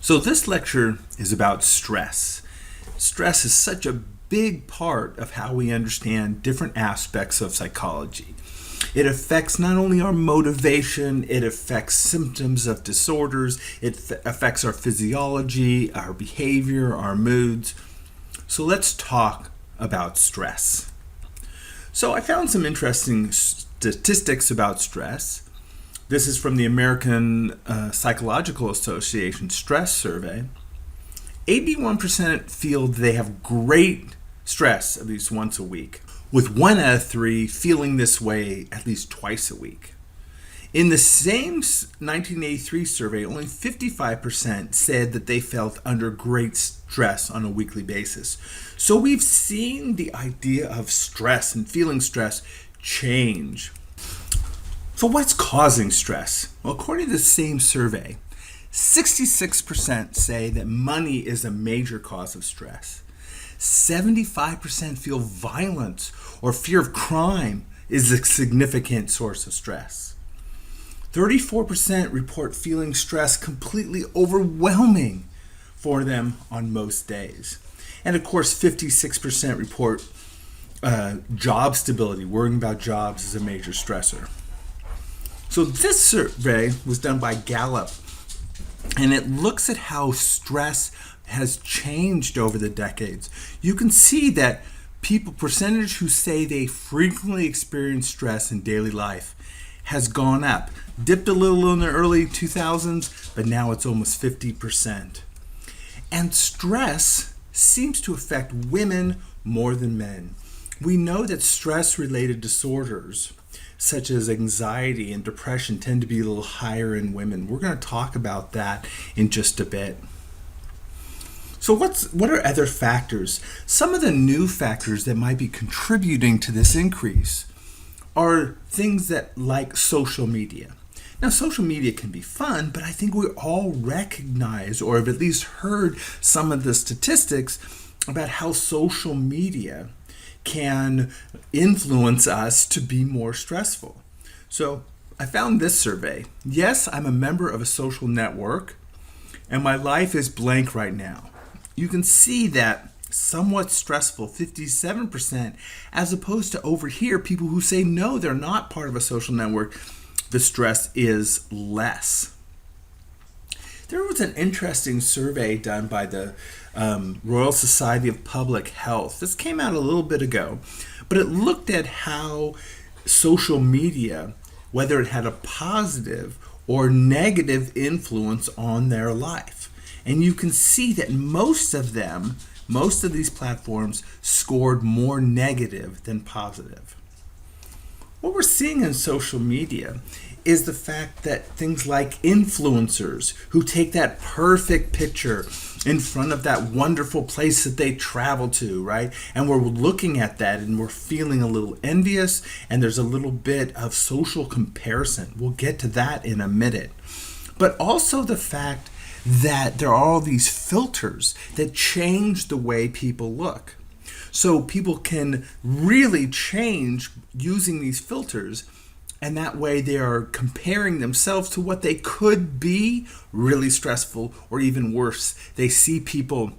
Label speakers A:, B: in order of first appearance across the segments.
A: So this lecture is about stress. Stress is such a big part of how we understand different aspects of psychology. It affects not only our motivation, it affects symptoms of disorders, it affects our physiology, our behavior, our moods. So let's talk about stress. So I found some interesting statistics about stress. This is from the American Psychological Association Stress Survey. 81% feel they have great stress at least once a week, with 1 out of 3 feeling this way at least twice a week. In the same 1983 survey, only 55% said that they felt under great stress on a weekly basis. So we've seen the idea of stress and feeling stress change. So what's causing stress? Well, according to the same survey, 66% say that money is a major cause of stress. 75% feel violence or fear of crime is a significant source of stress. 34% report feeling stress completely overwhelming for them on most days. And of course, 56% report job stability, worrying about jobs is a major stressor. So this survey was done by Gallup, and it looks at how stress has changed over the decades. You can see that percentage who say they frequently experience stress in daily life has gone up. Dipped a little in the early 2000s, but now it's almost 50%. And stress seems to affect women more than men. We know that stress-related disorders such as anxiety and depression tend to be a little higher in women. We're going to talk about that in just a bit. So what are other factors? Some of the new factors that might be contributing to this increase are things that like social media. Now, social media can be fun, but I think we all recognize or have at least heard some of the statistics about how social media can influence us to be more stressful. So I found this survey. Yes, I'm a member of a social network, and my life is blank right now. You can see that somewhat stressful, 57%, as opposed to over here, people who say no, they're not part of a social network, the stress is less. There was an interesting survey done by the Royal Society of Public Health. This came out a little bit ago, but it looked at how social media, whether it had a positive or negative influence on their life. And you can see that most of these platforms scored more negative than positive. What we're seeing in social media is the fact that things like influencers who take that perfect picture in front of that wonderful place that they travel to, right? And we're looking at that and we're feeling a little envious, and there's a little bit of social comparison. We'll get to that in a minute. But also the fact that there are all these filters that change the way people look. So people can really change using these filters, and that way they are comparing themselves to what they could be really stressful, or even worse, they see people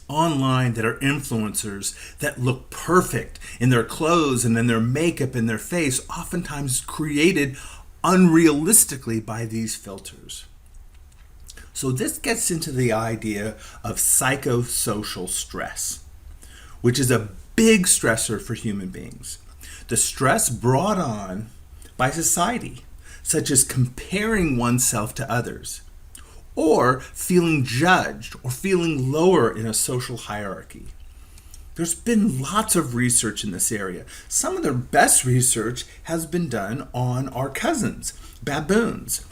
A: online that are influencers that look perfect in their clothes and in their makeup and their face, oftentimes created unrealistically by these filters. So this gets into the idea of psychosocial stress, which is a big stressor for human beings. The stress brought on by society, such as comparing oneself to others, or feeling judged or feeling lower in a social hierarchy. There's been lots of research in this area. Some of the best research has been done on our cousins, baboons.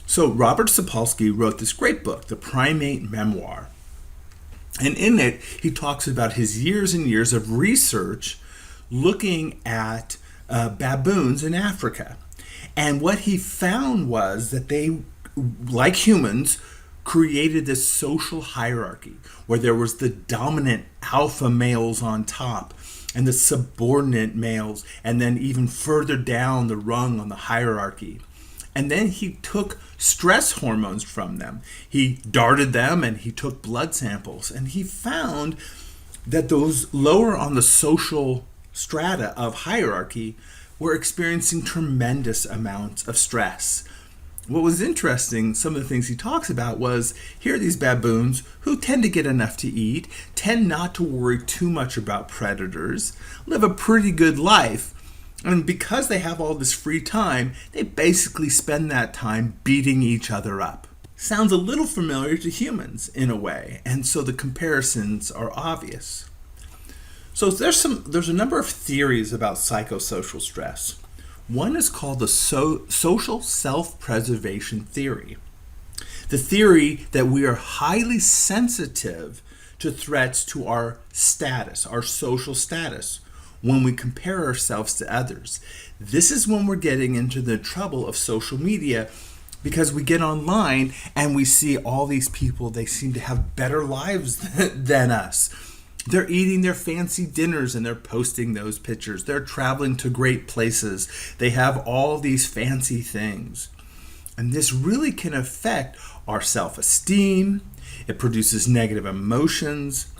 A: So Robert Sapolsky wrote this great book, The Primate Memoir. And in it, he talks about his years and years of research looking at baboons in Africa. And what he found was that they, like humans, created this social hierarchy where there was the dominant alpha males on top and the subordinate males, and then even further down the rung on the hierarchy. And then he took stress hormones from them. He darted them and he took blood samples. And he found that those lower on the social strata of hierarchy were experiencing tremendous amounts of stress. What was interesting, some of the things he talks about was, here are these baboons who tend to get enough to eat, tend not to worry too much about predators, live a pretty good life, and because they have all this free time, they basically spend that time beating each other up. Sounds a little familiar to humans in a way, and so the comparisons are obvious. So there's a number of theories about psychosocial stress. One is called the social self-preservation theory. The theory that we are highly sensitive to threats to our status, our social status, when we compare ourselves to others. This is when we're getting into the trouble of social media, because we get online and we see all these people, they seem to have better lives than us. They're eating their fancy dinners and they're posting those pictures. They're traveling to great places. They have all these fancy things. And this really can affect our self-esteem. It produces negative emotions,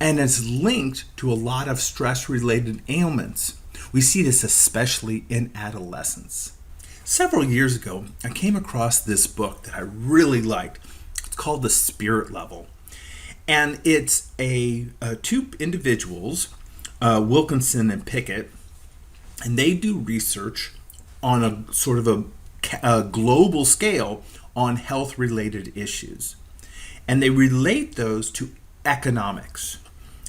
A: and it's linked to a lot of stress-related ailments. We see this especially in adolescence. Several years ago, I came across this book that I really liked. It's called The Spirit Level. And it's two individuals, Wilkinson and Pickett, and they do research on a sort of a global scale on health-related issues. And they relate those to economics.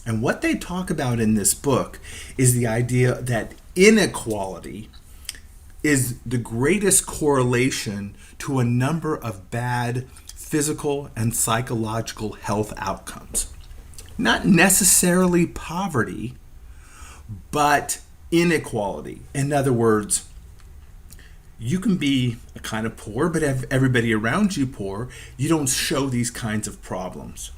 A: And what they talk about in this book is the idea that inequality is the greatest correlation to a number of bad physical and psychological health outcomes. Not necessarily poverty, but inequality. In other words, you can be a kind of poor, but have everybody around you poor, you don't show these kinds of problems.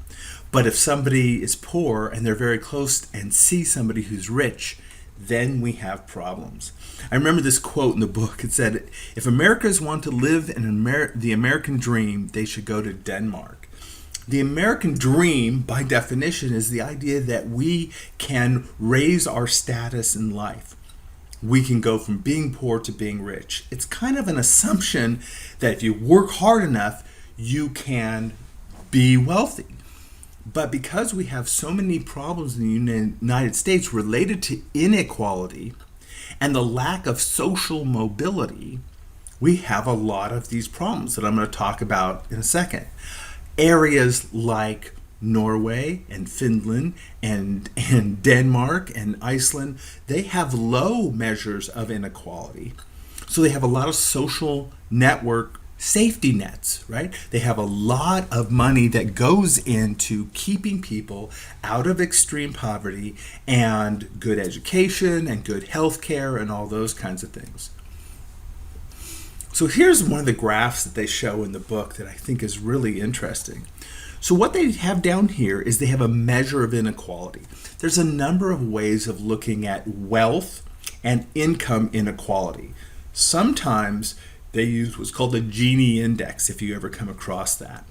A: But if somebody is poor and they're very close and see somebody who's rich, then we have problems. I remember this quote in the book. It said, if Americans want to live in the American dream, they should go to Denmark. The American dream, by definition, is the idea that we can raise our status in life. We can go from being poor to being rich. It's kind of an assumption that if you work hard enough, you can be wealthy. But because we have so many problems in the United States related to inequality and the lack of social mobility, we have a lot of these problems that I'm going to talk about in a second. Areas like Norway and Finland and Denmark and Iceland, they have low measures of inequality. So they have a lot of social network safety nets, right? They have a lot of money that goes into keeping people out of extreme poverty and good education and good health care and all those kinds of things. So here's one of the graphs that they show in the book that I think is really interesting. So what they have down here is they have a measure of inequality. There's a number of ways of looking at wealth and income inequality. Sometimes they use what's called the Gini index, if you ever come across that.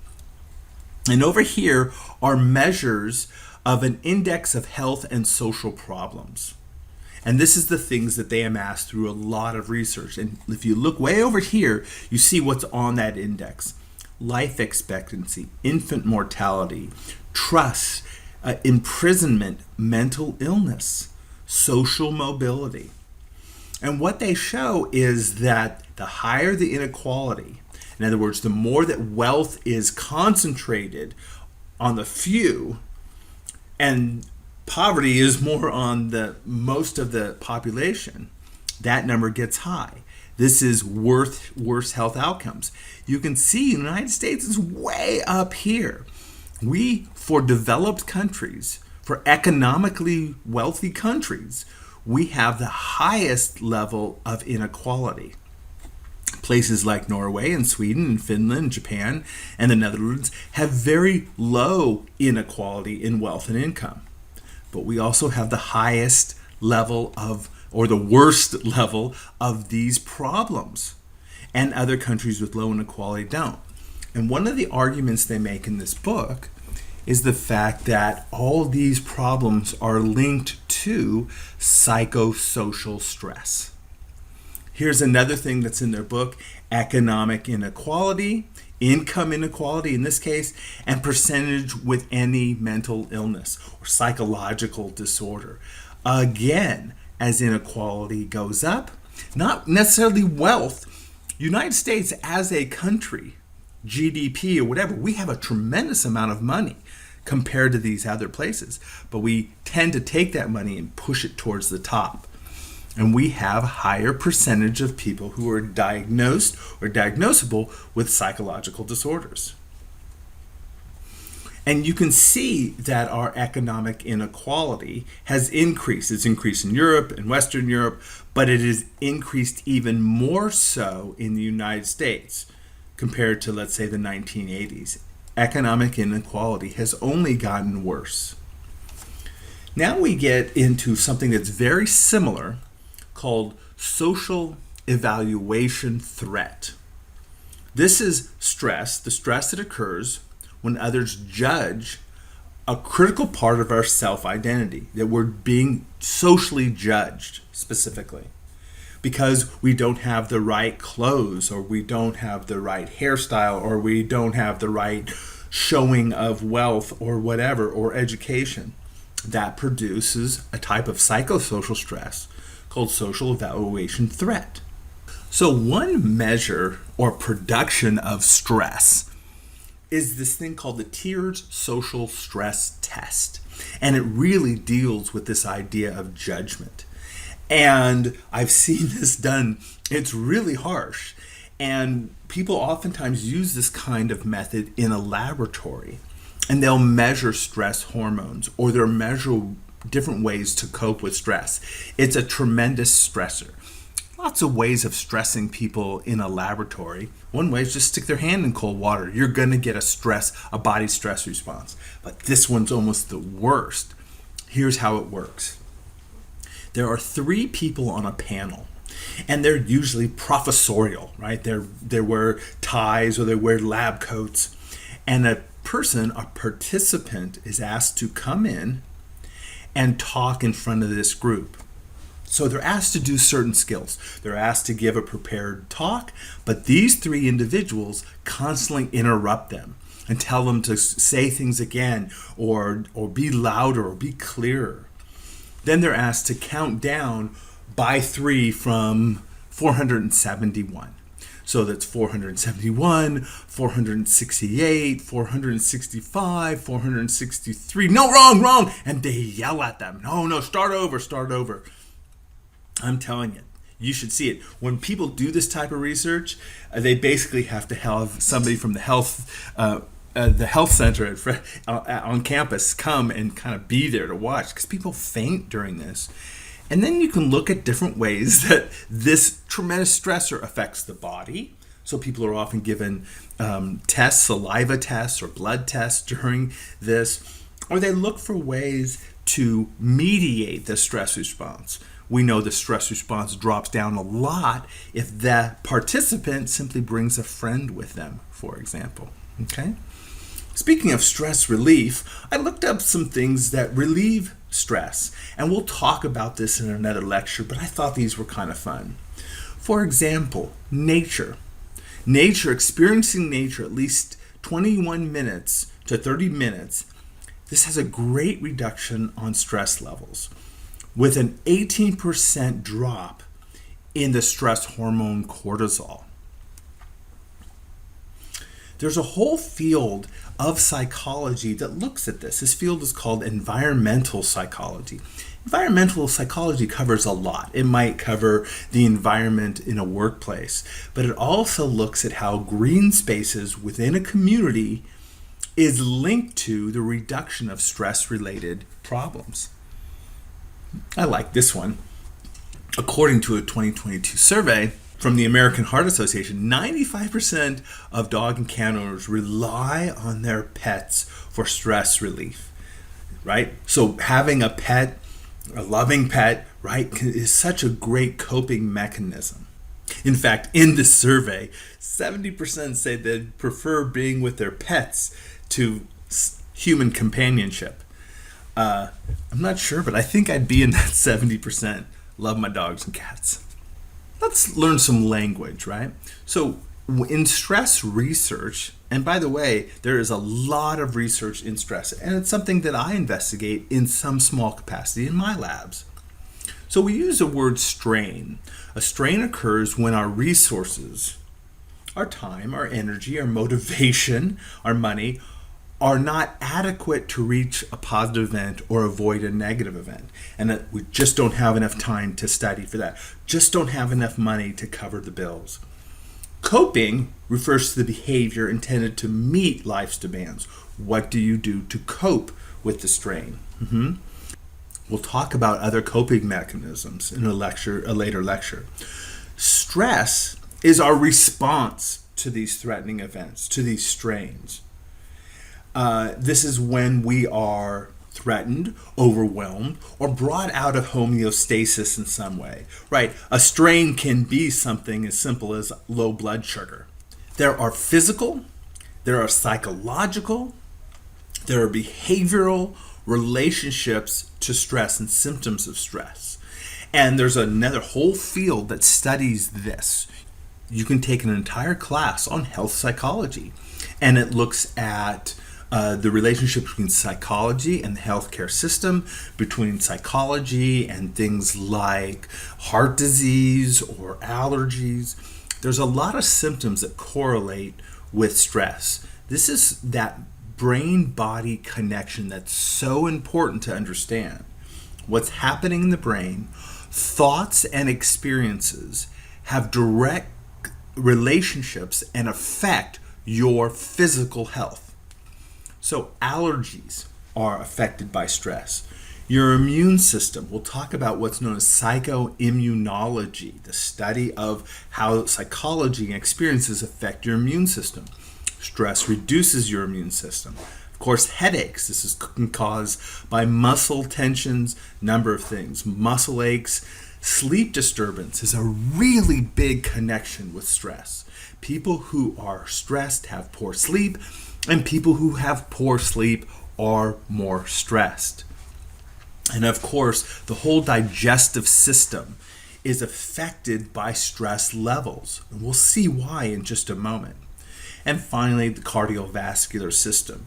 A: And over here are measures of an index of health and social problems. And this is the things that they amass through a lot of research. And if you look way over here, you see what's on that index. Life expectancy, infant mortality, trust, imprisonment, mental illness, social mobility. And what they show is that the higher the inequality, in other words, the more that wealth is concentrated on the few, and poverty is more on the most of the population, that number gets high. This is worse health outcomes. You can see the United States is way up here. For developed countries, for economically wealthy countries, we have the highest level of inequality. Places like Norway and Sweden and Finland, Japan, and the Netherlands have very low inequality in wealth and income. But we also have the highest level of, or the worst level of these problems. and other countries with low inequality don't. And one of the arguments they make in this book is the fact that all these problems are linked to psychosocial stress. Here's another thing that's in their book: economic inequality, income inequality in this case, and percentage with any mental illness or psychological disorder. Again, as inequality goes up, not necessarily wealth, United States as a country, GDP or whatever, we have a tremendous amount of money compared to these other places, but we tend to take that money and push it towards the top. And we have a higher percentage of people who are diagnosed or diagnosable with psychological disorders. And you can see that our economic inequality has increased. It's increased in Europe and Western Europe, but it has increased even more so in the United States compared to, let's say, the 1980s. Economic inequality has only gotten worse. Now we get into something that's very similar called social evaluation threat. This is stress, the stress that occurs when others judge a critical part of our self-identity, that we're being socially judged specifically because we don't have the right clothes, or we don't have the right hairstyle, or we don't have the right showing of wealth or whatever, or education. That produces a type of psychosocial stress called social evaluation threat. So one measure or production of stress is this thing called the tiered social stress test. And it really deals with this idea of judgment. And I've seen this done. It's really harsh. And people oftentimes use this kind of method in a laboratory. And they'll measure stress hormones, or they'll measure different ways to cope with stress. It's a tremendous stressor. Lots of ways of stressing people in a laboratory. One way is just stick their hand in cold water. You're going to get a body stress response. But this one's almost the worst. Here's how it works. There are 3 people on a panel, and they're usually professorial, right? They wear ties or they wear lab coats. And a participant is asked to come in and talk in front of this group. So they're asked to do certain skills. They're asked to give a prepared talk, but these 3 individuals constantly interrupt them and tell them to say things again, or be louder or be clearer. Then they're asked to count down by 3 from 471. So that's 471, 468, 465, 463. No, wrong. And they yell at them. No, start over. I'm telling you, you should see it. When people do this type of research, they basically have to have somebody from the health center on campus come and kind of be there to watch, because people faint during this. And then you can look at different ways that this tremendous stressor affects the body. So people are often given tests, saliva tests or blood tests during this, or they look for ways to mediate the stress response. We know the stress response drops down a lot if the participant simply brings a friend with them, for example. Okay? Speaking of stress relief, I looked up some things that relieve stress, and we'll talk about this in another lecture, but I thought these were kind of fun. For example, nature. Experiencing nature at least 21 minutes to 30 minutes, this has a great reduction on stress levels, with an 18% drop in the stress hormone cortisol. There's a whole field of psychology that looks at this. This field is called environmental psychology. Environmental psychology covers a lot. It might cover the environment in a workplace, but it also looks at how green spaces within a community is linked to the reduction of stress-related problems. I like this one. According to a 2022 survey from the American Heart Association, 95% of dog and cat owners rely on their pets for stress relief, right? So having a pet, a loving pet, right, is such a great coping mechanism. In fact, in this survey, 70% say they'd prefer being with their pets to human companionship. I'm not sure, but I think I'd be in that 70%. Love my dogs and cats. Let's learn some language, right? So in stress research, and by the way, there is a lot of research in stress, and it's something that I investigate in some small capacity in my labs. So we use the word strain. A strain occurs when our resources, our time, our energy, our motivation, our money, are not adequate to reach a positive event or avoid a negative event. And that we just don't have enough time to study for that. Just don't have enough money to cover the bills. Coping refers to the behavior intended to meet life's demands. What do you do to cope with the strain? We'll talk about other coping mechanisms in a later lecture. Stress is our response to these threatening events, to these strains. This is when we are threatened, overwhelmed, or brought out of homeostasis in some way, right? A strain can be something as simple as low blood sugar. There are physical, there are psychological, there are behavioral relationships to stress and symptoms of stress. And there's another whole field that studies this. You can take an entire class on health psychology, and it looks at the relationship between psychology and the healthcare system, between psychology and things like heart disease or allergies. There's a lot of symptoms that correlate with stress. This is that brain-body connection that's so important to understand. What's happening in the brain, thoughts and experiences have direct relationships and affect your physical health. So allergies are affected by stress. Your immune system, we'll talk about what's known as psychoimmunology, the study of how psychology and experiences affect your immune system. Stress reduces your immune system. Of course, headaches, this is caused by muscle tensions, number of things. Muscle aches, sleep disturbance is a really big connection with stress. People who are stressed have poor sleep, and people who have poor sleep are more stressed. And of course, the whole digestive system is affected by stress levels. And we'll see why in just a moment. And finally, the cardiovascular system.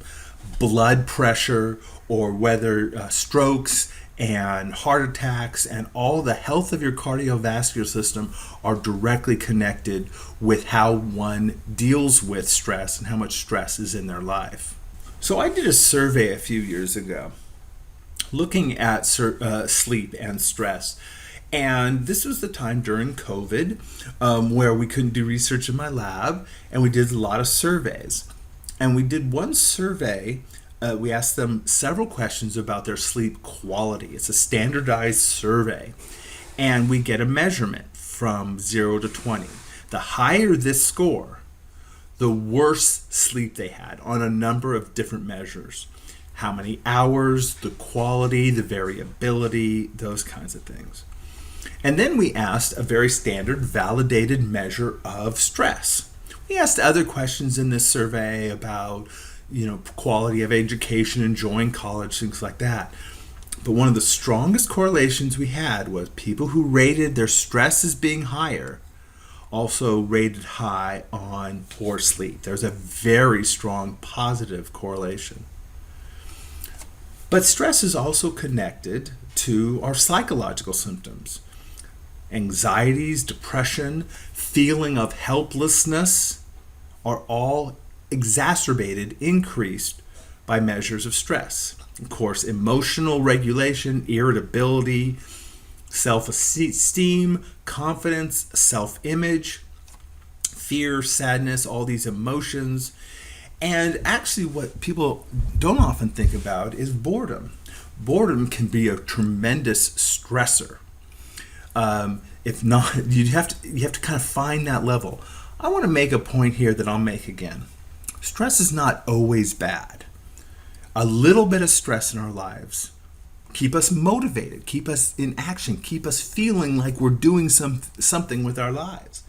A: Blood pressure, or whether strokes and heart attacks and all the health of your cardiovascular system are directly connected with how one deals with stress and how much stress is in their life. So I did a survey a few years ago looking at sleep and stress. And this was the time during COVID where we couldn't do research in my lab, and we did a lot of surveys. And we did one survey. We asked them several questions about their sleep quality. It's a standardized survey. And we get a measurement from 0 to 20. The higher this score, the worse sleep they had on a number of different measures. How many hours, the quality, the variability, those kinds of things. And then we asked a very standard validated measure of stress. We asked other questions in this survey about, quality of education, enjoying college, things like that. But one of the strongest correlations we had was people who rated their stress as being higher also rated high on poor sleep. There's a very strong positive correlation. But stress is also connected to our psychological symptoms. Anxieties, depression, feeling of helplessness are all exacerbated, increased by measures of stress. Of course, emotional regulation, irritability, self-esteem, confidence, self-image, fear, sadness, all these emotions. And actually what people don't often think about is boredom. Boredom can be a tremendous stressor. If not, you have to kind of find that level. I want to make a point here that I'll make again. Stress is not always bad. A little bit of stress in our lives keep us motivated, keep us in action, keep us feeling like we're doing something with our lives.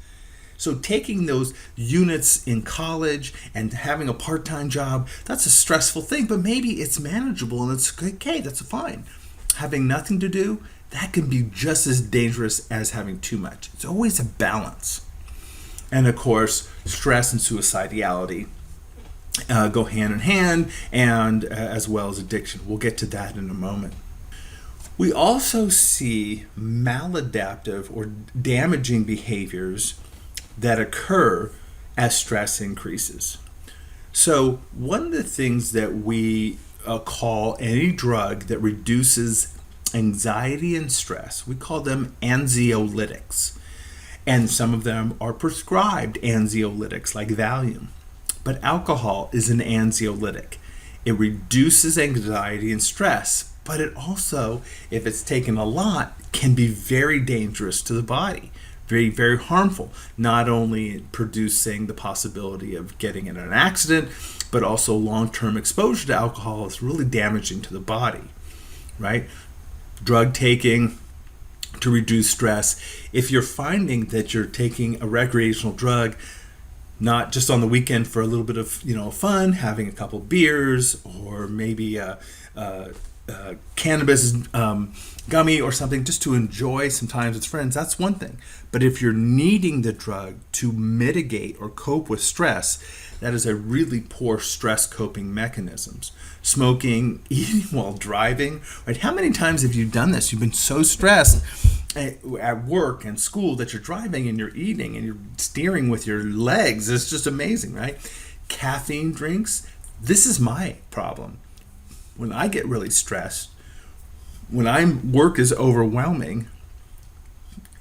A: So taking those units in college and having a part-time job, that's a stressful thing, but maybe it's manageable and it's okay, that's fine. Having nothing to do, that can be just as dangerous as having too much. It's always a balance. And of course, stress and suicidality go hand in hand, and as well as addiction. We'll get to that in a moment. We also see maladaptive or damaging behaviors that occur as stress increases. So one of the things that we call any drug that reduces anxiety and stress, we call them anxiolytics. And some of them are prescribed anxiolytics like Valium. But alcohol is an anxiolytic. It reduces anxiety and stress, but it also, if it's taken a lot, can be very dangerous to the body. Very, very harmful. Not only producing the possibility of getting in an accident, but also long-term exposure to alcohol is really damaging to the body, right? Drug taking to reduce stress. If you're finding that you're taking a recreational drug, not just on the weekend for a little bit of fun, having a couple beers or maybe a cannabis gummy or something just to enjoy some time with friends, that's one thing. But if you're needing the drug to mitigate or cope with stress, that is a really poor stress coping mechanisms. Smoking, eating while driving, right? How many times have you done this? You've been so stressed at work and school that you're driving and you're eating and you're steering with your legs. It's just amazing, right? Caffeine drinks, this is my problem. When I get really stressed, when work is overwhelming,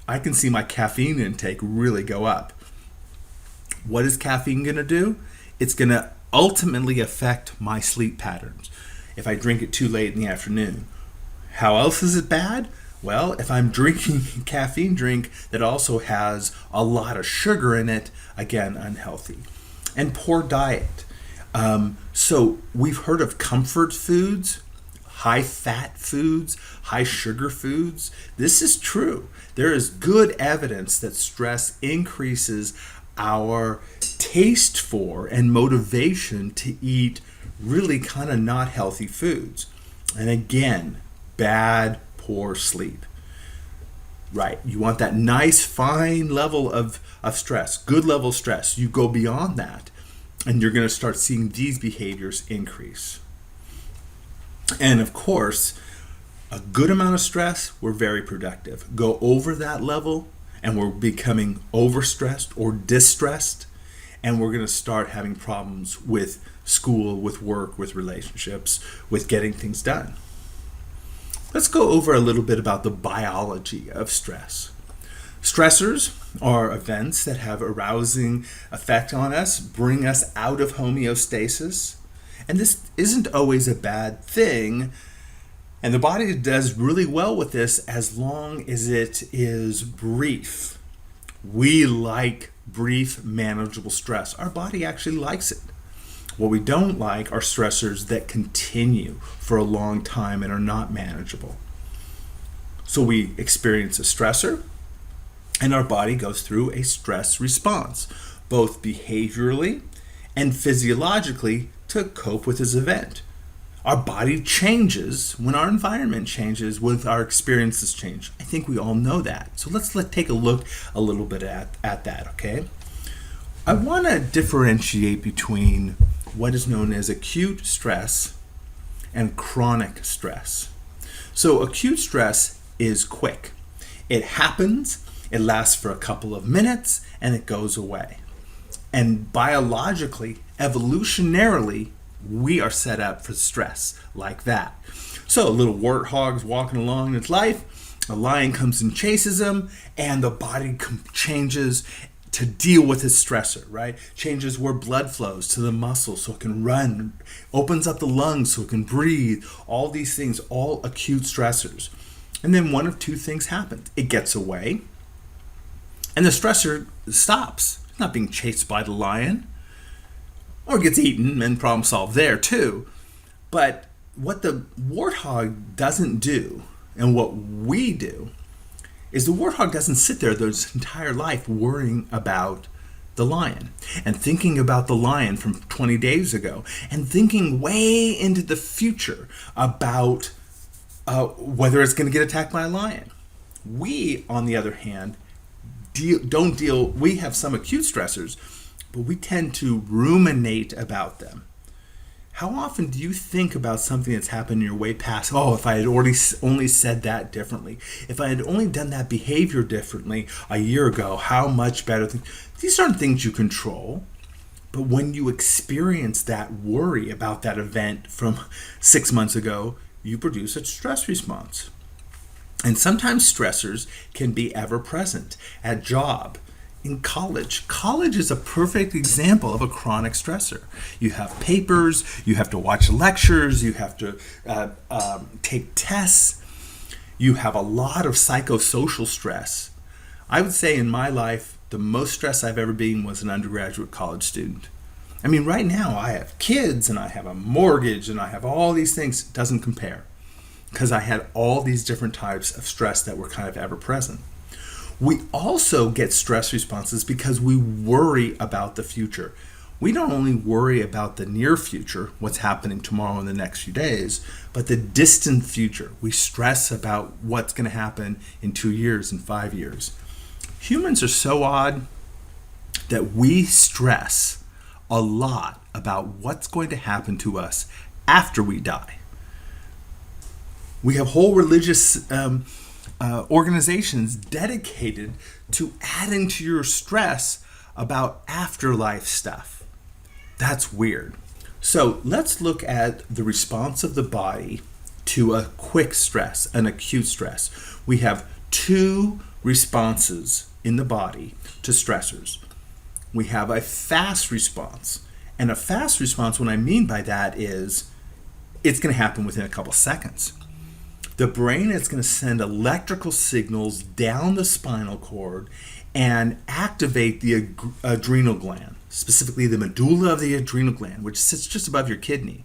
A: I can see my caffeine intake really go up. What is caffeine going to do? It's going to ultimately affect my sleep patterns if I drink it too late in the afternoon. How else is it bad? Well, if I'm drinking a caffeine drink that also has a lot of sugar in it, again, unhealthy. And poor diet. So we've heard of comfort foods, high fat foods, high sugar foods. This is true. There is good evidence that stress increases our taste for and motivation to eat really kind of not healthy foods. And again, bad, poor sleep. Right, you want that nice, fine level of stress, good level of stress. You go beyond that, and you're going to start seeing these behaviors increase. And of course, a good amount of stress, we're very productive. Go over that level, and we're becoming overstressed or distressed, and we're going to start having problems with school, with work, with relationships, with getting things done. Let's go over a little bit about the biology of stress. Stressors are events that have arousing effect on us, bring us out of homeostasis, and this isn't always a bad thing. And the body does really well with this as long as it is brief. We like brief, manageable stress. Our body actually likes it. What we don't like are stressors that continue for a long time and are not manageable. So we experience a stressor, and our body goes through a stress response, both behaviorally and physiologically, to cope with this event. Our body changes when our environment changes, when our experiences change. I think we all know that. So let's take a look a little bit at that, okay? I want to differentiate between what is known as acute stress and chronic stress. So acute stress is quick. It happens, it lasts for a couple of minutes, and it goes away. And biologically, evolutionarily, we are set up for stress like that. So a little warthog's walking along in its life, a lion comes and chases him, and the body changes to deal with his stressor, right? Changes where blood flows to the muscles so it can run, opens up the lungs so it can breathe, all these things, all acute stressors. And then one of two things happens. It gets away, and the stressor stops. It's not being chased by the lion, or gets eaten, and problem solved there too. But what the warthog doesn't do, and what we do, is the warthog doesn't sit there his entire life worrying about the lion and thinking about the lion from 20 days ago and thinking way into the future about whether it's going to get attacked by a lion. We, on the other hand, we have some acute stressors, but we tend to ruminate about them. How often do you think about something that's happened in your way past? Oh, if I had only said that differently. If I had only done that behavior differently a year ago, how much better. These aren't things you control. But when you experience that worry about that event from 6 months ago, you produce a stress response. And sometimes stressors can be ever present at job, in college. College is a perfect example of a chronic stressor. You have papers, you have to watch lectures, you have to take tests. You have a lot of psychosocial stress. I would say in my life, the most stress I've ever been was an undergraduate college student. I mean, right now I have kids and I have a mortgage and I have all these things. It doesn't compare because I had all these different types of stress that were kind of ever present. We also get stress responses because we worry about the future. We don't only worry about the near future, what's happening tomorrow in the next few days, but the distant future. We stress about what's going to happen in 2 years and 5 years. Humans are so odd that we stress a lot about what's going to happen to us after we die. We have whole religious organizations dedicated to adding to your stress about afterlife stuff. That's weird. So let's look at the response of the body to a quick stress, an acute stress. We have 2 responses in the body to stressors. We have a fast response. And a fast response, what I mean by that is it's going to happen within a couple seconds. The brain is going to send electrical signals down the spinal cord and activate the adrenal gland, specifically the medulla of the adrenal gland, which sits just above your kidney.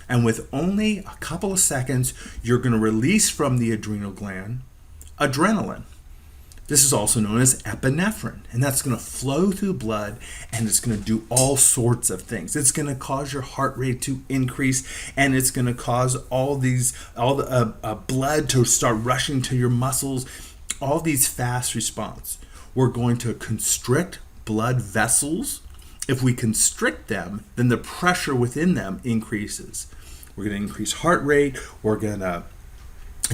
A: And with only a couple of seconds, you're going to release from the adrenal gland adrenaline. This is also known as epinephrine, and that's going to flow through the blood, and it's going to do all sorts of things. It's going to cause your heart rate to increase, and it's going to cause all the blood to start rushing to your muscles. All these fast response. We're going to constrict blood vessels. If we constrict them, then the pressure within them increases. We're going to increase heart rate. We're going to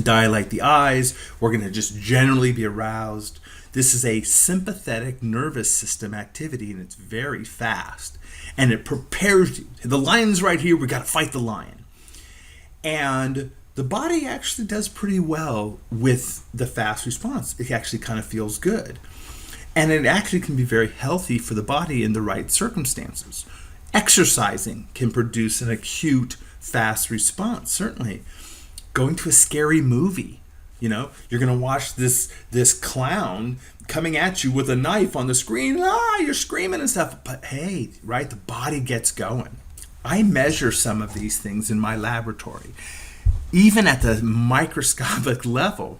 A: dilate the eyes. We're going to just generally be aroused. This is a sympathetic nervous system activity, and it's very fast. And it prepares you. The lion's right here. We got to fight the lion. And the body actually does pretty well with the fast response. It actually kind of feels good. And it actually can be very healthy for the body in the right circumstances. Exercising can produce an acute fast response, certainly. Going to a scary movie, you're going to watch this clown coming at you with a knife on the screen. You're screaming and stuff. But hey, right, the body gets going. I measure some of these things in my laboratory, even at the microscopic level.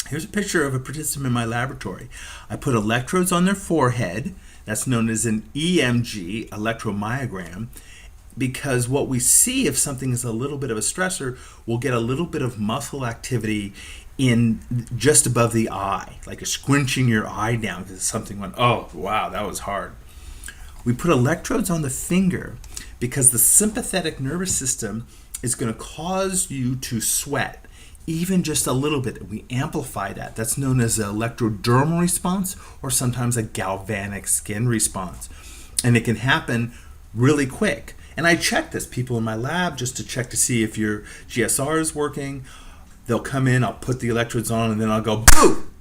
A: Here's a picture of a participant in my laboratory. I put electrodes on their forehead. That's known as an EMG, electromyogram. Because what we see if something is a little bit of a stressor, we'll get a little bit of muscle activity in just above the eye, like a squinching your eye down because something went, oh, wow, that was hard. We put electrodes on the finger because the sympathetic nervous system is going to cause you to sweat, even just a little bit. We amplify that. That's known as an electrodermal response or sometimes a galvanic skin response. And it can happen really quick. And I check this, people in my lab, just to check to see if your GSR is working. They'll come in, I'll put the electrodes on, and then I'll go, boom!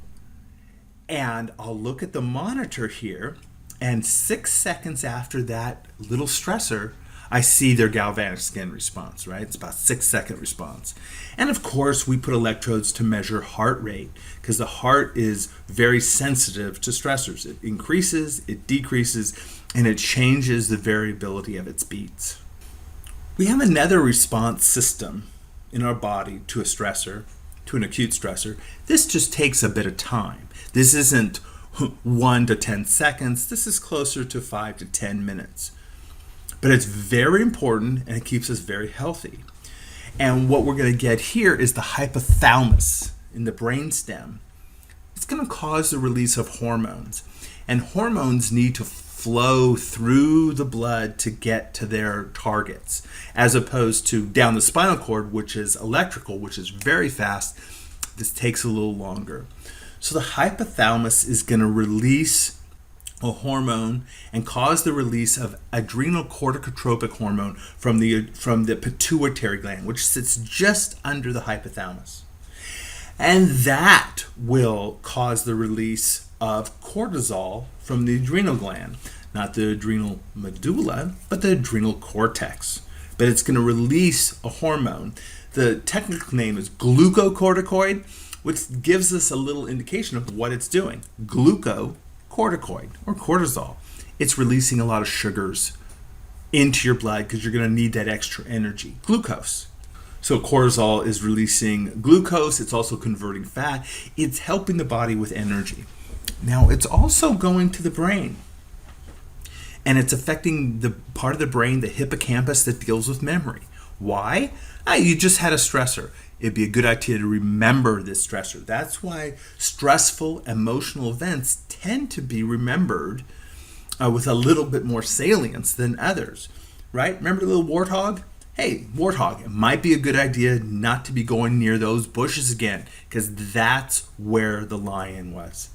A: And I'll look at the monitor here, and 6 seconds after that little stressor, I see their galvanic skin response, right? It's about 6-second response. And of course, we put electrodes to measure heart rate, because the heart is very sensitive to stressors. It increases, it decreases, and it changes the variability of its beats. We have another response system in our body to a stressor to an acute stressor, this just takes a bit of time. This isn't 1 to 10 seconds. This is closer to 5 to 10 minutes. But it's very important, and it keeps us very healthy. And what we're going to get here is the hypothalamus in the brainstem. It's going to cause the release of hormones. And hormones need to flow through the blood to get to their targets, as opposed to down the spinal cord, which is electrical, which is very fast. This takes a little longer. So the hypothalamus is going to release a hormone and cause the release of adrenal corticotropic hormone from the pituitary gland, which sits just under the hypothalamus. And that will cause the release of cortisol from the adrenal gland, not the adrenal medulla, but the adrenal cortex. But it's going to release a hormone. The technical name is glucocorticoid, which gives us a little indication of what it's doing. Glucocorticoid, or cortisol. It's releasing a lot of sugars into your blood because you're going to need that extra energy. Glucose. So cortisol is releasing glucose. It's also converting fat. It's helping the body with energy. Now, it's also going to the brain. And it's affecting the part of the brain, the hippocampus, that deals with memory. Why? You just had a stressor. It'd be a good idea to remember this stressor. That's why stressful emotional events tend to be remembered with a little bit more salience than others, right? Remember the little warthog? Hey, warthog, it might be a good idea not to be going near those bushes again, because that's where the lion was.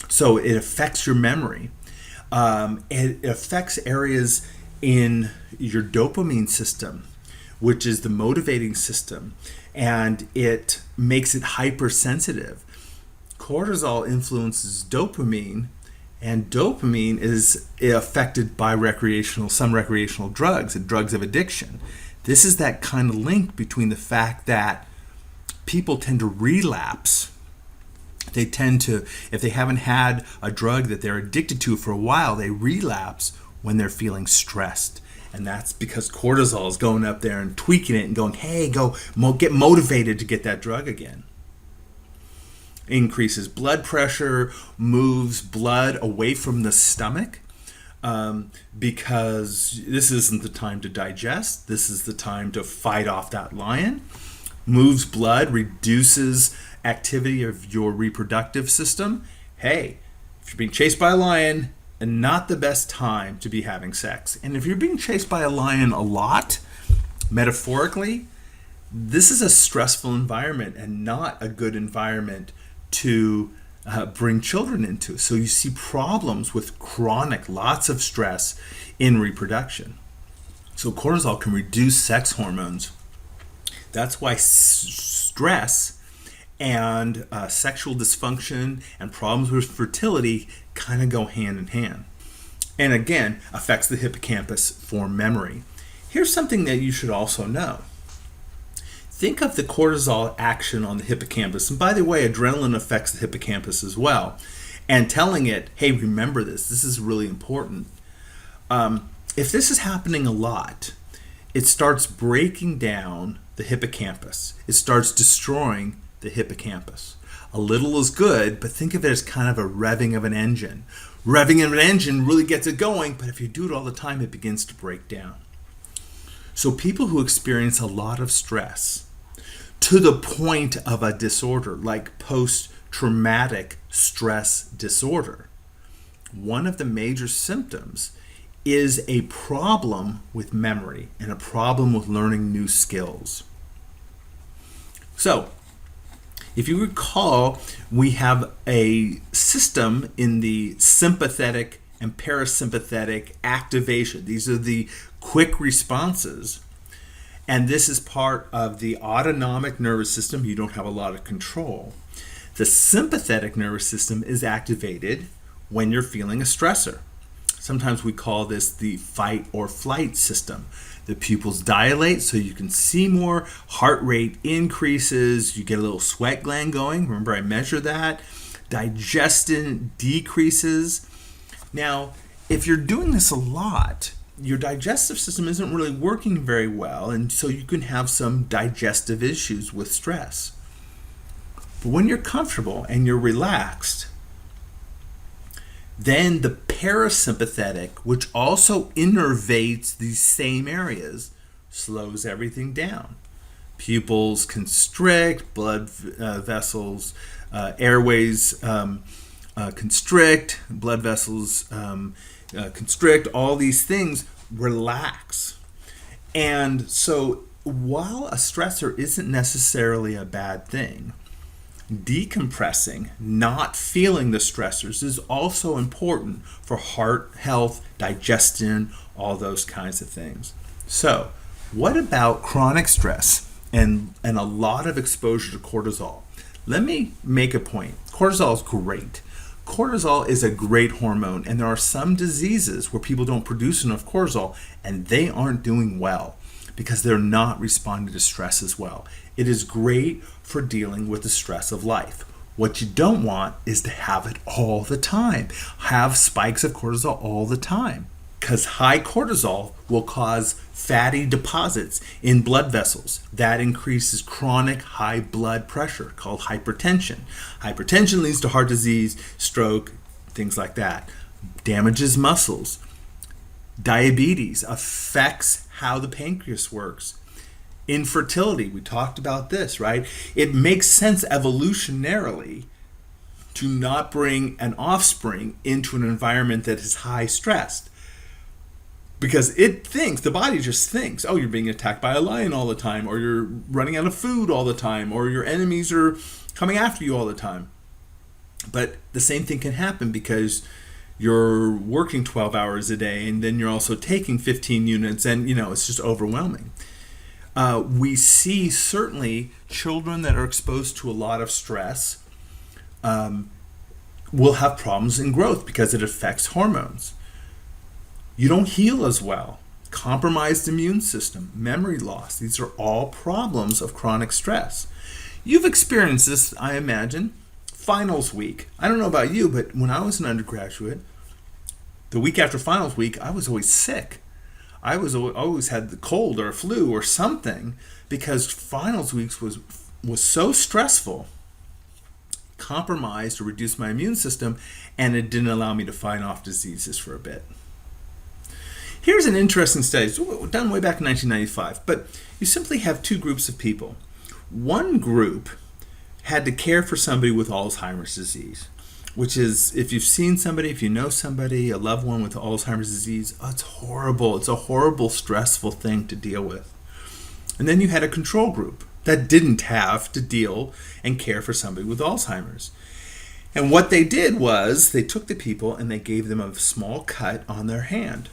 A: So it affects your memory. It affects areas in your dopamine system, which is the motivating system, and it makes it hypersensitive. Cortisol influences dopamine, and dopamine is affected by some recreational drugs and drugs of addiction. This is that kind of link between the fact that people tend to relapse. They tend to, if they haven't had a drug that they're addicted to for a while, they relapse when they're feeling stressed. And that's because cortisol is going up there and tweaking it and going, hey, get motivated to get that drug again. Increases blood pressure, moves blood away from the stomach, because this isn't the time to digest. This is the time to fight off that lion. Moves blood, reduces activity of your reproductive system. Hey, if you're being chased by a lion, and not the best time to be having sex. And if you're being chased by a lion a lot, metaphorically, this is a stressful environment and not a good environment to bring children into. So you see problems with chronic, lots of stress in reproduction. So cortisol can reduce sex hormones. That's why stress and sexual dysfunction and problems with fertility kind of go hand in hand. And again, affects the hippocampus for memory. Here's something that you should also know. Think of the cortisol action on the hippocampus. And by the way, adrenaline affects the hippocampus as well. And telling it, hey, remember this. This is really important. If this is happening a lot, it starts breaking down the hippocampus. It starts destroying the hippocampus. A little is good, but think of it as kind of a revving of an engine. Revving of an engine really gets it going, but if you do it all the time, it begins to break down. So people who experience a lot of stress to the point of a disorder, like post-traumatic stress disorder, one of the major symptoms is a problem with memory and a problem with learning new skills. So, if you recall, we have a system in the sympathetic and parasympathetic activation. These are the quick responses. And this is part of the autonomic nervous system. You don't have a lot of control. The sympathetic nervous system is activated when you're feeling a stressor. Sometimes we call this the fight or flight system. The pupils dilate so you can see more, heart rate increases, you get a little sweat gland going. Remember, I measure that. Digestion decreases. Now, if you're doing this a lot, your digestive system isn't really working very well, and so you can have some digestive issues with stress. But when you're comfortable and you're relaxed, then the parasympathetic, which also innervates these same areas, slows everything down. Pupils constrict, blood vessels, airways constrict, blood vessels constrict, all these things relax. And so while a stressor isn't necessarily a bad thing, decompressing, not feeling the stressors, is also important for heart health, digestion, all those kinds of things. So, what about chronic stress and a lot of exposure to cortisol? Let me make a point. Cortisol is great. Cortisol is a great hormone, and there are some diseases where people don't produce enough cortisol and they aren't doing well because they're not responding to stress as well. It is great for dealing with the stress of life. What you don't want is to have it all the time. Have spikes of cortisol all the time. Because high cortisol will cause fatty deposits in blood vessels. That increases chronic high blood pressure called hypertension. Hypertension leads to heart disease, stroke, things like that. Damages muscles. Diabetes affects how the pancreas works. Infertility, we talked about this, right? It makes sense evolutionarily to not bring an offspring into an environment that is high stressed. Because the body just thinks, oh, you're being attacked by a lion all the time, or you're running out of food all the time, or your enemies are coming after you all the time. But the same thing can happen because you're working 12 hours a day and then you're also taking 15 units and, it's just overwhelming. We see certainly children that are exposed to a lot of stress will have problems in growth because it affects hormones. You don't heal as well. Compromised immune system, memory loss. These are all problems of chronic stress. You've experienced this, I imagine. Finals week. I don't know about you, but when I was an undergraduate, the week after finals week, I was always sick. I always had the cold or flu or something because finals weeks was so stressful, compromised or reduced my immune system, and it didn't allow me to fight off diseases for a bit. Here's an interesting study, done way back in 1995, but you simply have two groups of people. One group had to care for somebody with Alzheimer's disease, which is, if you've seen somebody, if you know somebody, a loved one with Alzheimer's disease, it's horrible. It's a horrible, stressful thing to deal with. And then you had a control group that didn't have to deal and care for somebody with Alzheimer's. And what they did was they took the people and they gave them a small cut on their hand.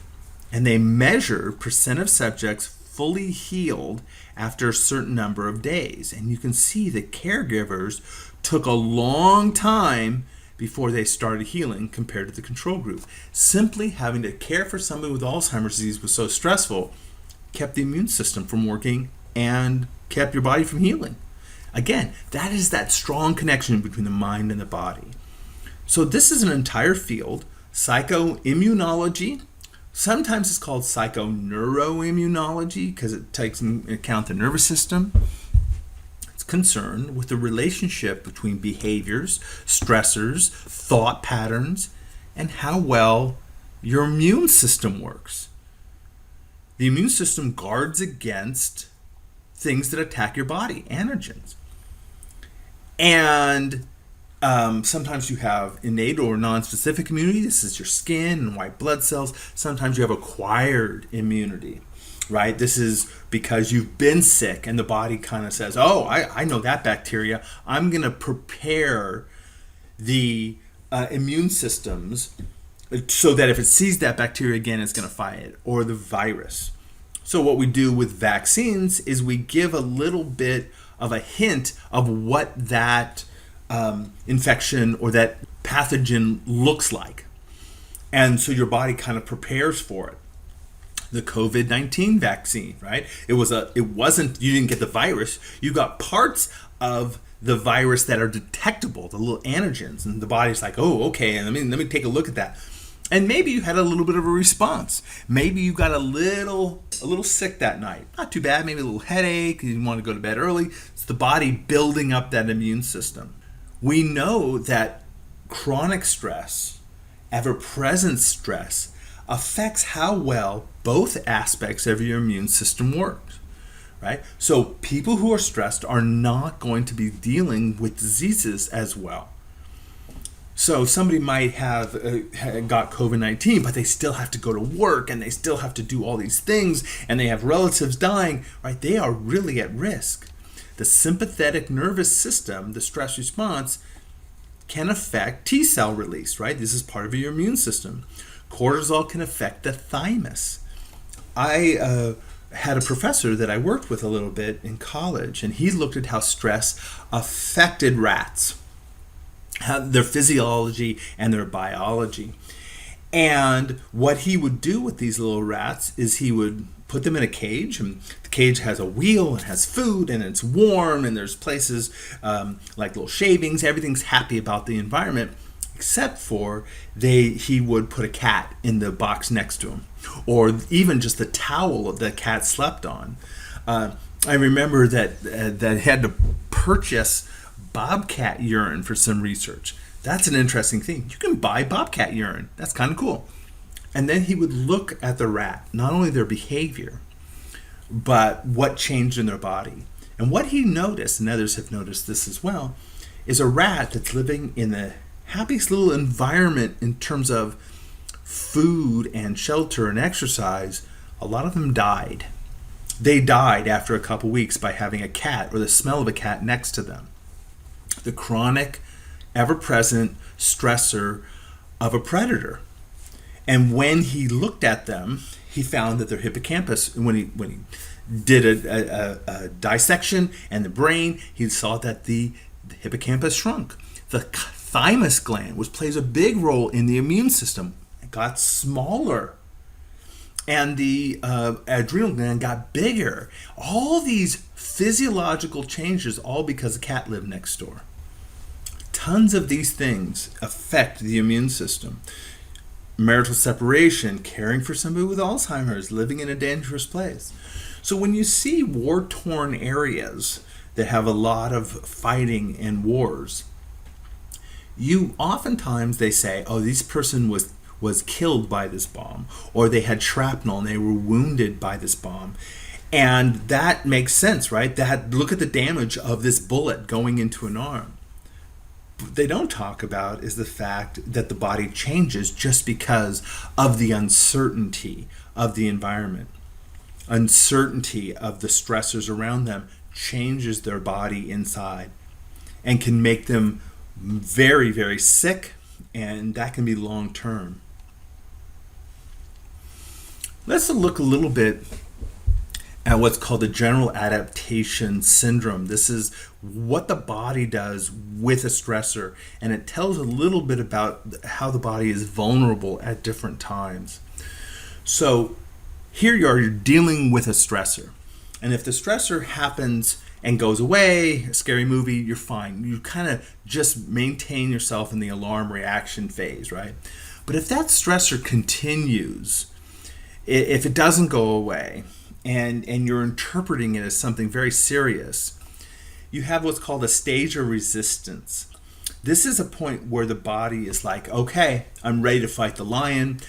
A: And they measured percent of subjects fully healed after a certain number of days. And you can see the caregivers took a long time before they started healing compared to the control group. Simply having to care for somebody with Alzheimer's disease was so stressful, kept the immune system from working and kept your body from healing. Again, that is that strong connection between the mind and the body. So this is an entire field, psychoimmunology. Sometimes it's called psychoneuroimmunology because it takes into account the nervous system. It's concerned with the relationship between behaviors, stressors, thought patterns, and how well your immune system works. The immune system guards against things that attack your body, antigens. And sometimes you have innate or non-specific immunity. This is your skin and white blood cells. Sometimes you have acquired immunity, right? This is because you've been sick and the body kind of says, oh, I know that bacteria. I'm going to prepare the immune systems so that if it sees that bacteria again, it's going to fight it, or the virus. So what we do with vaccines is we give a little bit of a hint of what that infection or that pathogen looks like. And so your body kind of prepares for it. The COVID-19 vaccine, right? It wasn't, you didn't get the virus, you got parts of the virus that are detectable, the little antigens, and the body's like, oh, okay, and let me take a look at that. And maybe you had a little bit of a response. Maybe you got a little sick that night. Not too bad, maybe a little headache, you want to go to bed early. It's the body building up that immune system. We know that chronic stress, ever-present stress, affects how well both aspects of your immune system works. Right? So people who are stressed are not going to be dealing with diseases as well. So somebody might have got COVID-19, but they still have to go to work and they still have to do all these things and they have relatives dying, right? They are really at risk. The sympathetic nervous system, the stress response, can affect T cell release, right? This is part of your immune system. Cortisol can affect the thymus. I had a professor that I worked with a little bit in college, and he looked at how stress affected rats, their physiology and their biology. And what he would do with these little rats is he would put them in a cage, and the cage has a wheel and has food and it's warm and there's places like little shavings. Everything's happy about the environment, except for he would put a cat in the box next to him, or even just the towel the cat slept on. I remember that had to purchase bobcat urine for some research. That's an interesting thing. You can buy bobcat urine. That's kind of cool. And then he would look at the rat, not only their behavior, but what changed in their body. And what he noticed, and others have noticed this as well, is a rat that's living in the happiest little environment in terms of food and shelter and exercise. A lot of them died. They died after a couple weeks by having a cat or the smell of a cat next to them. The chronic, ever-present stressor of a predator. And when he looked at them, he found that their hippocampus, when he did a dissection and the brain, he saw that the hippocampus shrunk. The thymus gland, which plays a big role in the immune system, got smaller. And the adrenal gland got bigger. All these physiological changes, all because the cat lived next door. Tons of these things affect the immune system. Marital separation, caring for somebody with Alzheimer's, living in a dangerous place. So when you see war-torn areas that have a lot of fighting and wars, you oftentimes they say, oh, this person was killed by this bomb, or they had shrapnel and they were wounded by this bomb. And that makes sense, right? Look at the damage of this bullet going into an arm. What they don't talk about is the fact that the body changes just because of the uncertainty of the environment. Uncertainty of the stressors around them changes their body inside and can make them very, very sick, and that can be long term. Let's look a little bit at what's called the general adaptation syndrome. This is what the body does with a stressor, and it tells a little bit about how the body is vulnerable at different times. So here you are, you're dealing with a stressor. And if the stressor happens and goes away, a scary movie, you're fine. You kind of just maintain yourself in the alarm reaction phase, right? But if that stressor continues, if it doesn't go away, and you're interpreting it as something very serious, you have what's called a stage of resistance. This is a point where the body is like, okay, I'm ready to fight the lion,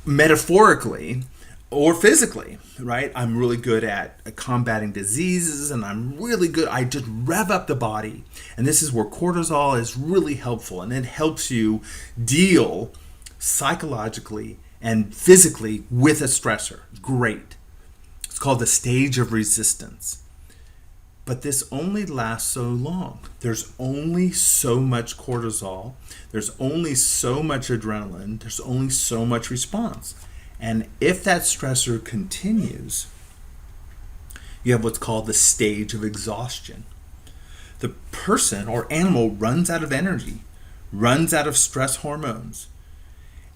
A: metaphorically or physically, right? I'm really good at combating diseases, and I'm really good. I just rev up the body. And this is where cortisol is really helpful, and it helps you deal psychologically and physically with a stressor. Great. It's called the stage of resistance. But this only lasts so long. There's only so much cortisol. There's only so much adrenaline. There's only so much response. And if that stressor continues, you have what's called the stage of exhaustion. The person or animal runs out of energy, runs out of stress hormones.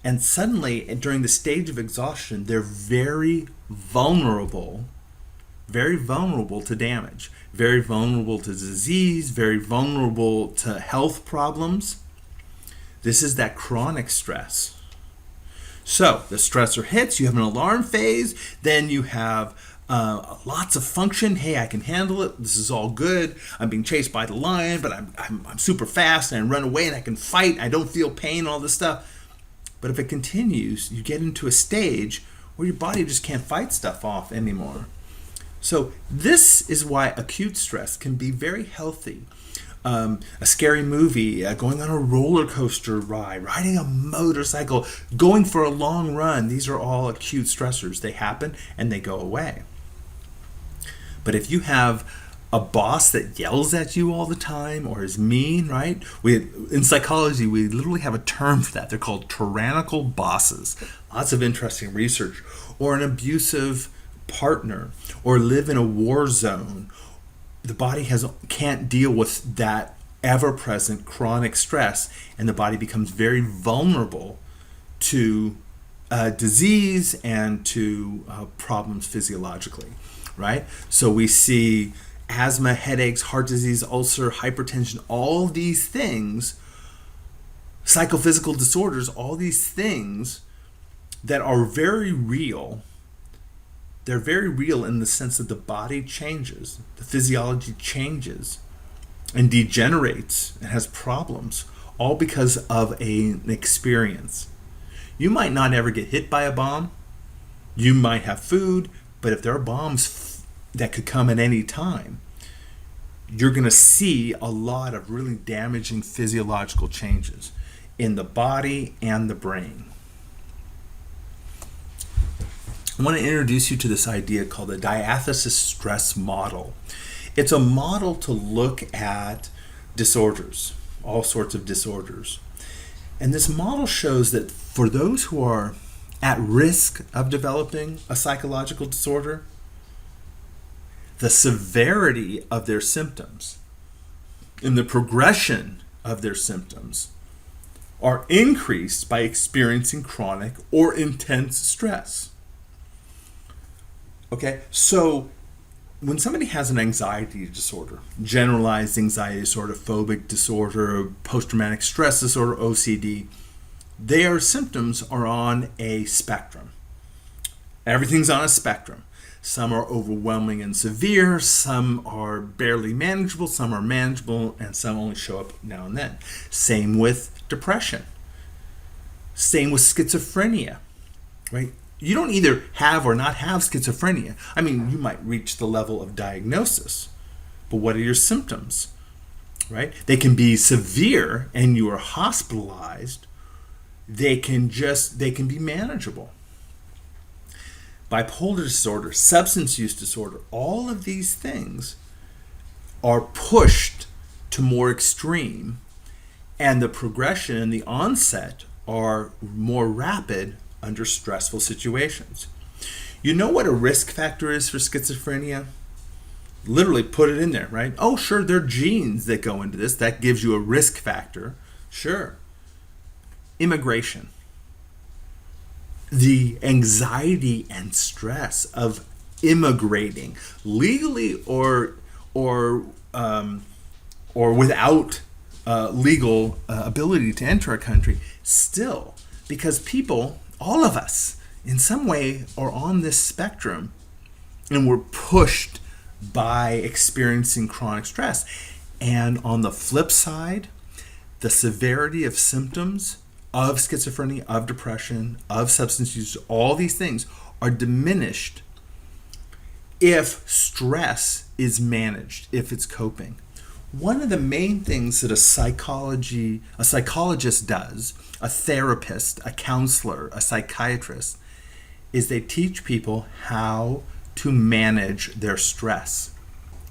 A: And suddenly, during the stage of exhaustion, they're very vulnerable to damage, very vulnerable to disease, very vulnerable to health problems. This is that chronic stress. So the stressor hits, you have an alarm phase, then you have lots of function. Hey, I can handle it. This is all good. I'm being chased by the lion, but I'm super fast and I run away and I can fight. I don't feel pain, all this stuff. But if it continues, you get into a stage where your body just can't fight stuff off anymore. So this is why acute stress can be very healthy. A scary movie, going on a roller coaster ride, riding a motorcycle, going for a long run. These are all acute stressors. They happen and they go away. But if you have a boss that yells at you all the time or is mean, right? In psychology, we literally have a term for that. They're called tyrannical bosses. Lots of interesting research. Or an abusive partner, or live in a war zone. The body can't deal with that ever-present chronic stress, and the body becomes very vulnerable to disease and to problems physiologically, right? So we see asthma, headaches, heart disease, ulcer, hypertension, all these things, psychophysical disorders, all these things that are very real. They're very real in the sense that the body changes, the physiology changes and degenerates and has problems, all because of an experience. You might not ever get hit by a bomb. You might have food, but if there are bombs that could come at any time, you're going to see a lot of really damaging physiological changes in the body and the brain. I want to introduce you to this idea called the diathesis stress model. It's a model to look at disorders, all sorts of disorders. And this model shows that for those who are at risk of developing a psychological disorder, the severity of their symptoms and the progression of their symptoms are increased by experiencing chronic or intense stress. Okay, so when somebody has an anxiety disorder, generalized anxiety disorder, phobic disorder, post-traumatic stress disorder, OCD, their symptoms are on a spectrum. Everything's on a spectrum. Some are overwhelming and severe, some are barely manageable, some are manageable, and some only show up now and then. Same with depression. Same with schizophrenia, right? You don't either have or not have schizophrenia. I mean, you might reach the level of diagnosis, but what are your symptoms, right? They can be severe and you are hospitalized. They can be manageable. Bipolar disorder, substance use disorder, all of these things are pushed to more extreme, and the progression and the onset are more rapid under stressful situations. You know what a risk factor is for schizophrenia? Literally put it in there, right? Oh, sure, there are genes that go into this. That gives you a risk factor. Sure. Immigration. The anxiety and stress of immigrating, legally or without legal ability to enter a country, still, because people, all of us, in some way are on this spectrum and we're pushed by experiencing chronic stress. And on the flip side, the severity of symptoms of schizophrenia, of depression, of substance use, all these things are diminished if stress is managed, if it's coping. One of the main things that a psychologist does, a therapist, a counselor, a psychiatrist, is they teach people how to manage their stress,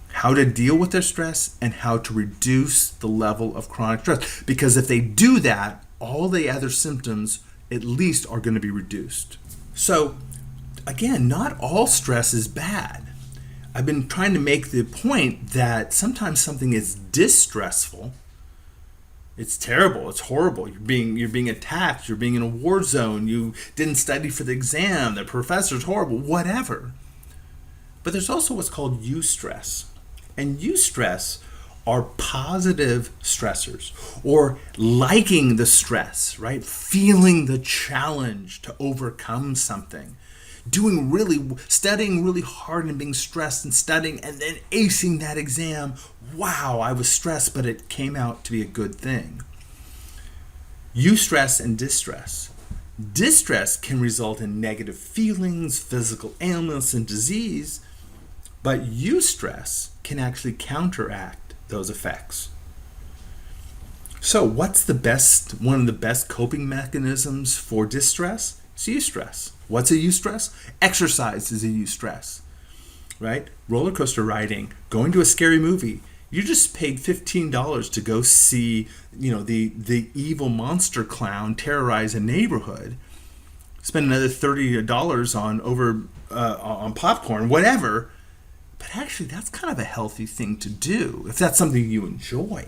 A: how to deal with their stress, and how to reduce the level of chronic stress. Because if they do that, all the other symptoms at least are going to be reduced. So again, not all stress is bad. I've been trying to make the point that sometimes something is distressful. It's terrible. It's horrible. You're being attacked. You're being in a war zone. You didn't study for the exam. The professor's horrible. Whatever. But there's also what's called eustress. And eustress are positive stressors, or liking the stress, right? Feeling the challenge to overcome something. Studying really hard and being stressed and studying and then acing that exam. Wow, I was stressed, but it came out to be a good thing. Eustress and distress. Distress can result in negative feelings, physical ailments, and disease, but eustress can actually counteract those effects. So what's one of the best coping mechanisms for distress? It's eustress. What's a eustress? Exercise is a eustress, right? Roller coaster riding, going to a scary movie. You just paid $15 to go see, the evil monster clown terrorize a neighborhood. Spend another $30 on popcorn, whatever. But actually, that's kind of a healthy thing to do if that's something you enjoy.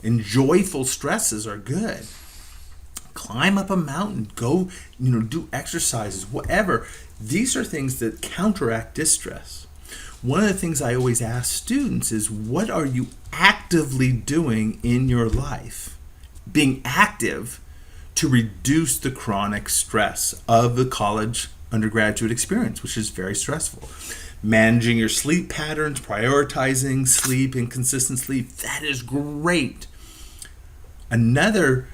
A: And joyful stresses are good. Climb up a mountain, go, do exercises, whatever. These are things that counteract distress. One of the things I always ask students is, what are you actively doing in your life? Being active to reduce the chronic stress of the college undergraduate experience, which is very stressful. Managing your sleep patterns, prioritizing sleep and consistent sleep, that is great. Another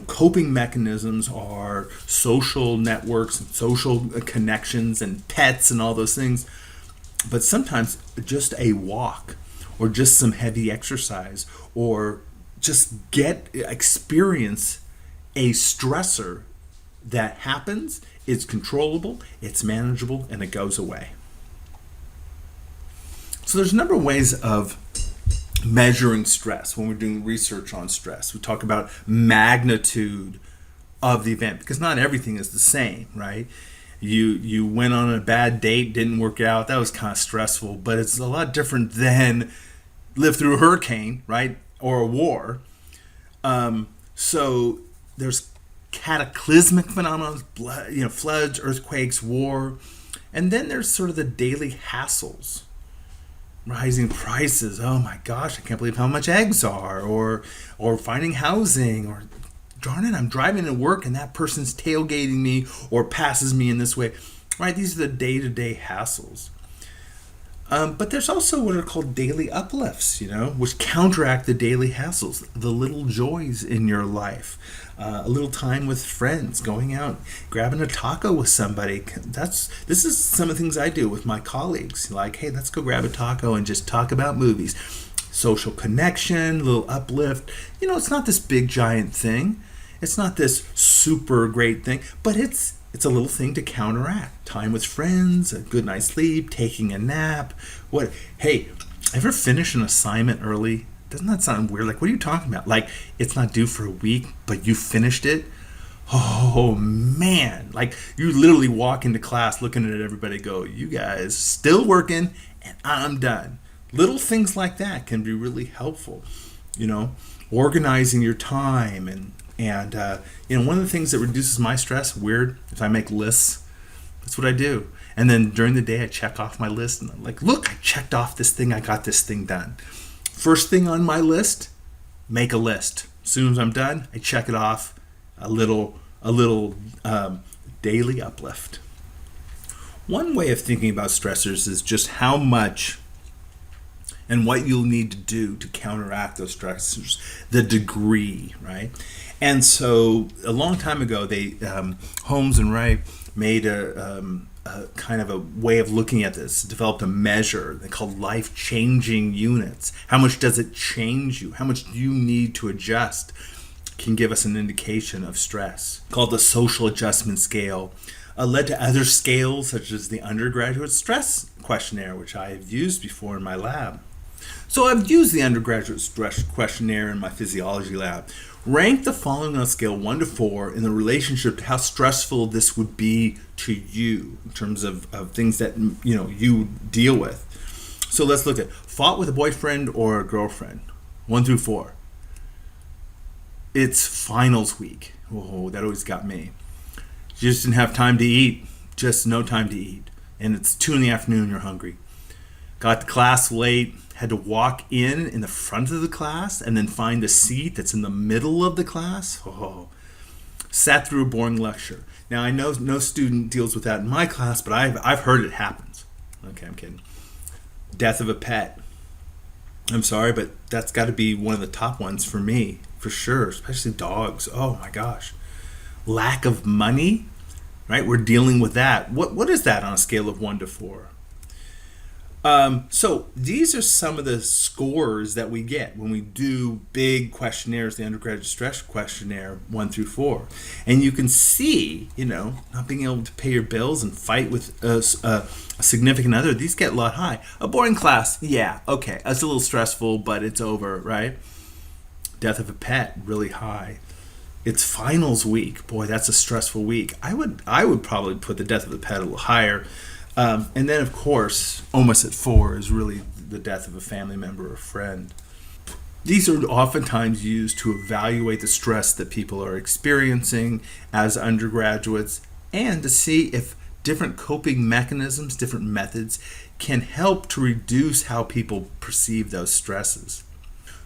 A: coping mechanisms are social networks and social connections and pets and all those things. But sometimes just a walk or just some heavy exercise or just experience a stressor that happens, it's controllable, it's manageable, and it goes away. So there's a number of ways of measuring stress when we're doing research on stress. We talk about magnitude of the event because not everything is the same, right? You went on a bad date, didn't work out, that was kind of stressful, but it's a lot different than live through a hurricane, right? Or a war. So there's cataclysmic phenomena, floods, earthquakes, war, and then there's sort of the daily hassles. Rising prices, oh my gosh, I can't believe how much eggs are, or finding housing, or darn it, I'm driving to work and that person's tailgating me or passes me in this way, right? These are the day-to-day hassles. But there's also what are called daily uplifts, which counteract the daily hassles, the little joys in your life. A little time with friends, going out, grabbing a taco with somebody. This is some of the things I do with my colleagues. Like, hey, let's go grab a taco and just talk about movies. Social connection, little uplift. It's not this big giant thing. It's not this super great thing, but it's a little thing to counteract. Time with friends, a good night's sleep, taking a nap. Hey, ever finish an assignment early? Doesn't that sound weird? Like, what are you talking about? Like, it's not due for a week, but you finished it? Oh, man. Like, you literally walk into class looking at everybody go, you guys still working, and I'm done. Little things like that can be really helpful. Organizing your time and one of the things that reduces my stress, if I make lists, that's what I do. And then during the day, I check off my list and I'm like, look, I checked off this thing. I got this thing done. First thing on my list, make a list. As soon as I'm done, I check it off. A little daily uplift. One way of thinking about stressors is just how much and what you'll need to do to counteract those stressors, the degree, right? And so a long time ago, Holmes and Wright made a kind of a way of looking at this, developed a measure they called life-changing units. How much does it change you? How much do you need to adjust? Can give us an indication of stress. Called the social adjustment scale. Led to other scales such as the undergraduate stress questionnaire, which I have used before in my lab. So I've used the undergraduate stress questionnaire in my physiology lab. Rank the following on a scale 1 to 4 in the relationship to how stressful this would be to you in terms of things that you deal with. So let's look at fought with a boyfriend or a girlfriend, 1 through 4. It's finals week. Oh, that always got me. You just didn't have time to eat, just no time to eat. And it's 2 in the afternoon, you're hungry. Got to class late, had to walk in the front of the class and then find a seat that's in the middle of the class. Oh, sat through a boring lecture. Now, I know no student deals with that in my class, but I've heard it happens. Okay, I'm kidding. Death of a pet. I'm sorry, but that's got to be one of the top ones for me, for sure, especially dogs. Oh my gosh. Lack of money, right? We're dealing with that. What is that on a scale of 1 to 4? So these are some of the scores that we get when we do big questionnaires, the undergraduate stress questionnaire 1 through 4. And you can see, not being able to pay your bills and fight with a significant other, these get a lot high. A boring class, yeah, okay, that's a little stressful, but it's over, right? Death of a pet, really high. It's finals week. Boy, that's a stressful week. I would probably put the death of the pet a little higher. And then, of course, almost at 4 is really the death of a family member or friend. These are oftentimes used to evaluate the stress that people are experiencing as undergraduates and to see if different coping mechanisms, different methods can help to reduce how people perceive those stresses.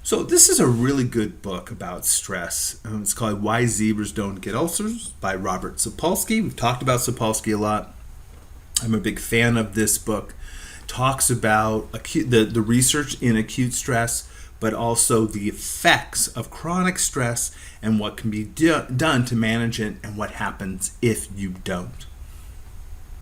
A: So this is a really good book about stress. It's called Why Zebras Don't Get Ulcers by Robert Sapolsky. We've talked about Sapolsky a lot. I'm a big fan of this book. Talks about the research in acute stress, but also the effects of chronic stress and what can be done to manage it and what happens if you don't.